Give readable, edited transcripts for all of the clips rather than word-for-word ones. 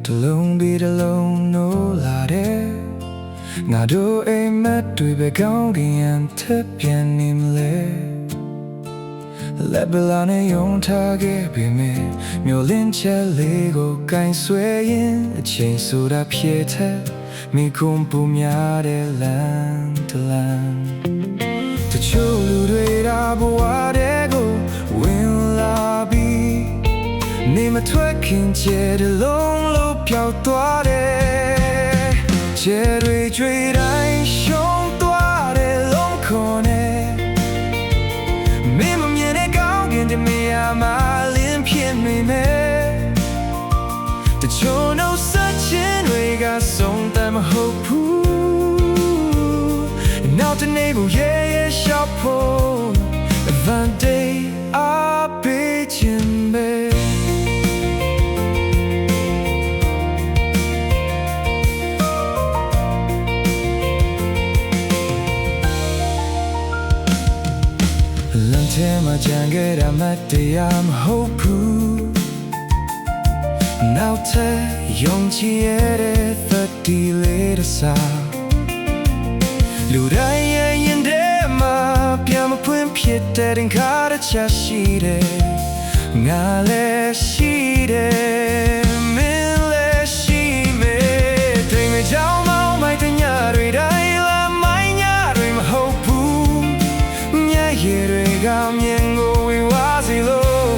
တလုံးပြီးတလုံးနိုးလာတဲ့ငါတို့အိမ်မက်တွေပဲကောင်းကင်ရန်ထပ်ပြန်နေမလဲလက်ပလာနဲ့ယုံထားခဲ့ပေမဲ့မျိုးလင်းချက်လေးကိုကင်ဆွဲရင်အချိန်ဆိုတာဖြစ်တဲ့မိကွန်ပူများတဲ့လမ်းတလမ်းတချို့လူတွေဒါဘဝတဲ့ကိုဝင်လာပြီးနေမထွက်ခင်ကျဲတလုံးလို့ပြောက်သွားတယ်ကျဲတွေကြွေတိုင်းရှုံးသွားတယ်လုံးခေါ်နေမင်းမမြင်တဲ့ကောင်းကင်တမယာမှာလင်းဖြစ်နေမယ်တချို့နှုတ်ဆက်ခြင်းတွေကဆုံးတယ်မဟုတ်ဘူးနောက်တနေ့ကိုရဲရဲရှောက်ဖို့ One day I'll be in bed Lantern မှာကြံခဲ့တာမှတ်တရမဟုတ်ဘူးနောက်ထပ်ယုံကြည်ရတဲ့သတိလေးတစ်စားလူတိုင်းရဲ့ရင်ထဲမှာပြန်မဖွင့်ဖြစ်တဲ့တင်ခါတစ်ချက်ရှိတယ်ငါလည်းရှိတယ်မင်းလည်းရှိမယ်တိမ်မကြောင်မောင်းမိုက်တဲ့ညတွေတိုင်းလာမိုင်းညတွေမဟုတ်ဘူးညရေတွေကမြင်ကိုဝေဝါစီလို့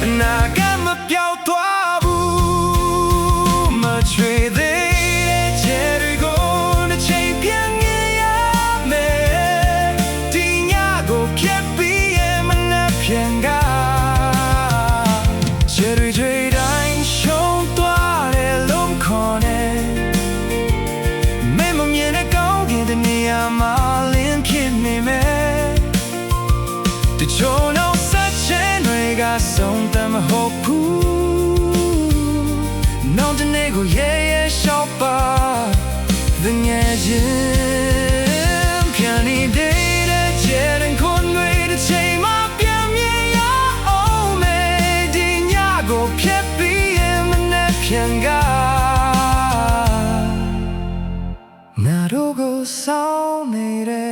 အနာကမပြောက်သွားဘူးမချွေသေးတဲ့ခြေတွေကိုတစ်ချိန်ပြန်ငင်ရမယ်ဒီညကိုဖြတ်ပြီးရင်မနှက်ပြန်ကခြေတွေတွေတိုင်းရှုံးသွားတယ်လုံးခေါ်နေမင်းမမြင်တဲ့ကောင်းကင်တနေရာမှာလင်းဖြစ်နေမယ်တချို့နှုတ်ဆက်ခြင်းတွေကဆုံးတယ်မဟုတ်ဘူးနောက်တနေ့ကိုရဲရဲရှောက်ပါthe ngajin piani day the jeren kon we the chain ma pian mien ya oh me di nya go phet pi yin ma ne pian ga na ro go saw ne de